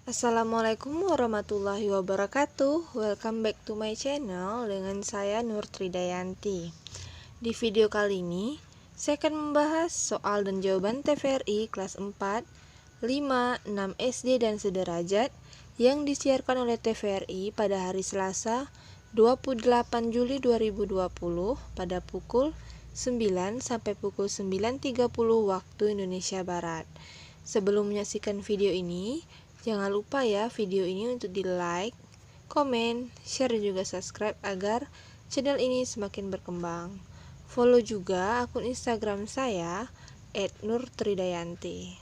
Assalamualaikum warahmatullahi wabarakatuh. Welcome back to my channel dengan saya Nur Tridayanti. Di video kali ini saya akan membahas soal dan jawaban TVRI kelas 4, 5, 6 SD dan sederajat yang disiarkan oleh TVRI pada hari Selasa 28 Juli 2020 pada pukul 9 sampai pukul 9.30 waktu Indonesia Barat. Sebelum menyaksikan video ini, jangan lupa ya video ini untuk di like, komen, share dan juga subscribe agar channel ini semakin berkembang. Follow juga akun Instagram saya @nurtridayanti.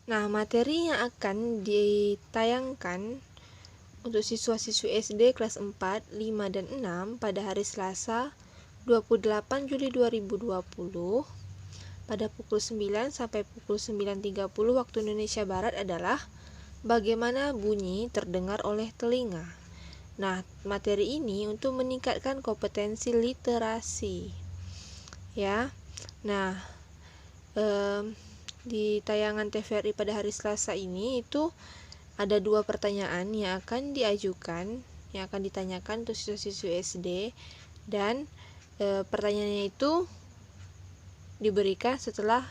Nah, materi yang akan ditayangkan untuk siswa-siswi SD kelas 4, 5, dan 6 pada hari Selasa 28 Juli 2020 pada pukul 9 sampai pukul 9.30 waktu Indonesia Barat adalah bagaimana bunyi terdengar oleh telinga. Nah, materi ini untuk meningkatkan kompetensi literasi. Ya. Nah, di tayangan TVRI pada hari Selasa ini itu ada 2 pertanyaan yang akan diajukan, yang akan ditanyakan untuk siswa-siswi SD, dan pertanyaannya itu diberikan setelah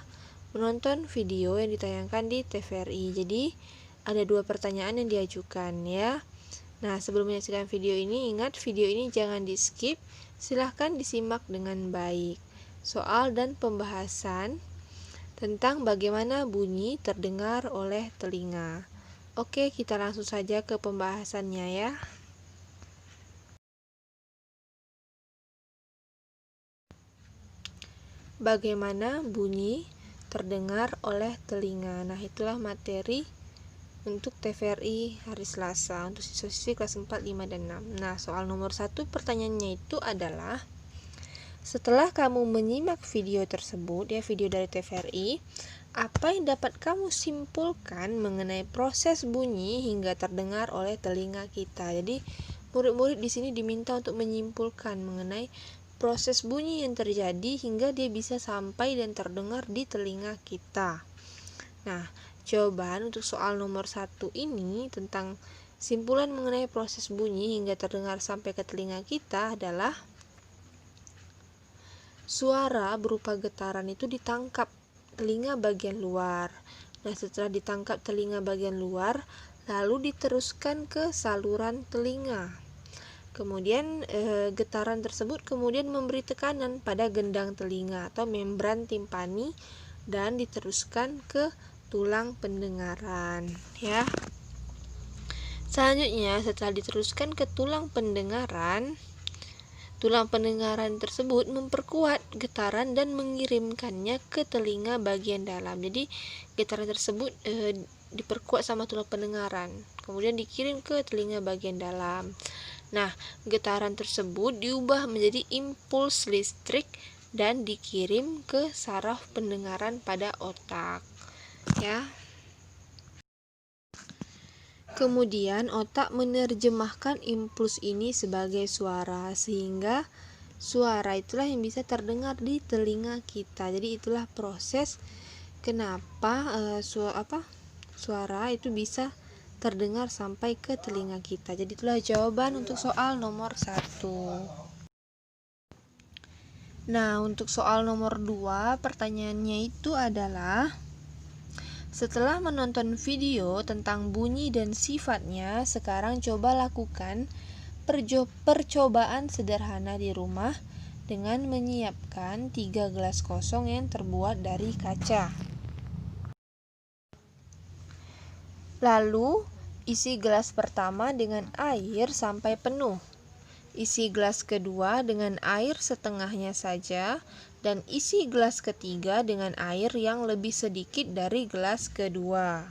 menonton video yang ditayangkan di TVRI. Jadi ada 2 pertanyaan yang diajukan ya. Nah, sebelum menyaksikan video ini, ingat video ini jangan di skip, silahkan disimak dengan baik. Soal dan pembahasan tentang bagaimana bunyi terdengar oleh telinga. Oke, kita langsung saja ke pembahasannya ya. Bagaimana bunyi terdengar oleh telinga. Nah, itulah materi untuk TVRI hari Selasa untuk siswa-siswi kelas 4, 5, dan 6. Nah, soal nomor 1 pertanyaannya itu adalah, setelah kamu menyimak video tersebut, ya video dari TVRI, apa yang dapat kamu simpulkan mengenai proses bunyi hingga terdengar oleh telinga kita? Jadi, murid-murid di sini diminta untuk menyimpulkan mengenai proses bunyi yang terjadi hingga dia bisa sampai dan terdengar di telinga kita. Nah, jawaban untuk soal nomor 1 ini tentang simpulan mengenai proses bunyi hingga terdengar sampai ke telinga kita adalah suara berupa getaran itu ditangkap telinga bagian luar. Nah, setelah ditangkap telinga bagian luar, lalu diteruskan ke saluran telinga. Kemudian getaran tersebut kemudian memberi tekanan pada gendang telinga atau membran timpani dan diteruskan ke tulang pendengaran ya. Selanjutnya, setelah diteruskan ke tulang pendengaran tersebut memperkuat getaran dan mengirimkannya ke telinga bagian dalam. Jadi getaran tersebut diperkuat sama tulang pendengaran, kemudian dikirim ke telinga bagian dalam. Nah, getaran tersebut diubah menjadi impuls listrik dan dikirim ke saraf pendengaran pada otak. Ya. Kemudian otak menerjemahkan impuls ini sebagai suara, sehingga suara itulah yang bisa terdengar di telinga kita. Jadi itulah proses kenapa suara itu bisa terdengar sampai ke telinga kita. Jadi itulah jawaban untuk soal nomor 1. Nah, untuk soal nomor 2 pertanyaannya itu adalah, setelah menonton video tentang bunyi dan sifatnya, sekarang coba lakukan percobaan sederhana di rumah dengan menyiapkan 3 gelas kosong yang terbuat dari kaca. Lalu, isi gelas pertama dengan air sampai penuh. Isi gelas kedua dengan air setengahnya saja, dan isi gelas ketiga dengan air yang lebih sedikit dari gelas kedua.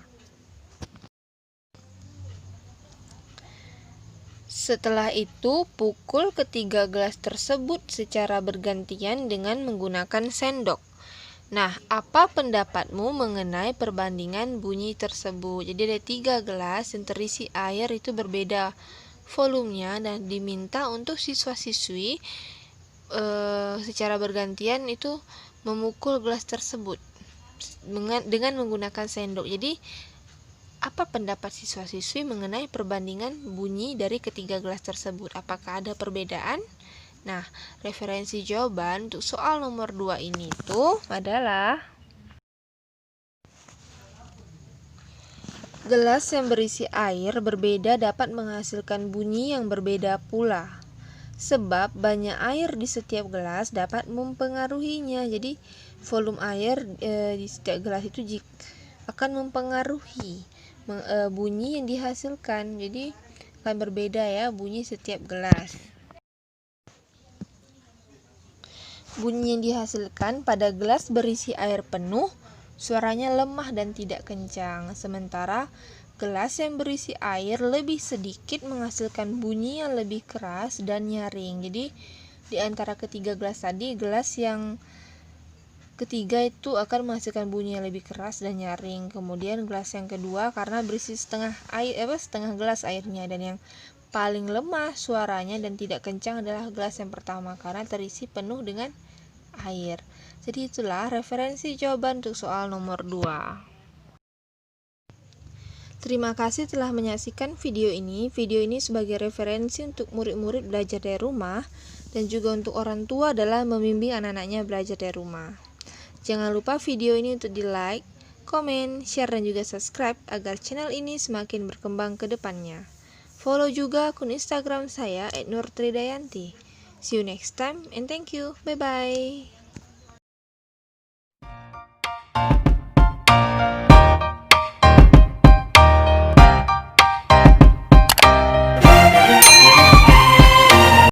Setelah itu, pukul ketiga gelas tersebut secara bergantian dengan menggunakan sendok. Nah, apa pendapatmu mengenai perbandingan bunyi tersebut? Jadi ada 3 gelas yang terisi air itu berbeda volumenya dan diminta untuk siswa-siswi secara bergantian itu memukul gelas tersebut. dengan menggunakan sendok. Jadi apa pendapat siswa-siswi mengenai perbandingan bunyi dari ketiga gelas tersebut? Apakah ada perbedaan? Nah, referensi jawaban untuk soal nomor 2 ini tuh adalah gelas yang berisi air berbeda dapat menghasilkan bunyi yang berbeda pula. Sebab banyak air di setiap gelas dapat mempengaruhinya. Jadi volume air di setiap gelas itu akan mempengaruhi bunyi yang dihasilkan. Jadi akan berbeda ya bunyi setiap gelas. Bunyi yang dihasilkan pada gelas berisi air penuh suaranya lemah dan tidak kencang. Sementara gelas yang berisi air lebih sedikit menghasilkan bunyi yang lebih keras dan nyaring. Jadi di antara ketiga gelas tadi, gelas yang ketiga itu akan menghasilkan bunyi yang lebih keras dan nyaring. Kemudian gelas yang kedua karena berisi setengah gelas airnya, dan yang paling lemah suaranya dan tidak kencang adalah gelas yang pertama karena terisi penuh dengan air. Jadi itulah referensi jawaban untuk soal nomor 2. Terima kasih telah menyaksikan video ini. Video ini sebagai referensi untuk murid-murid belajar dari rumah dan juga untuk orang tua dalam membimbing anak-anaknya belajar dari rumah. Jangan lupa video ini untuk di-like, komen, share, dan juga subscribe agar channel ini semakin berkembang ke depannya. Follow juga akun Instagram saya @nurtridayanti. See you next time and thank you. Bye-bye.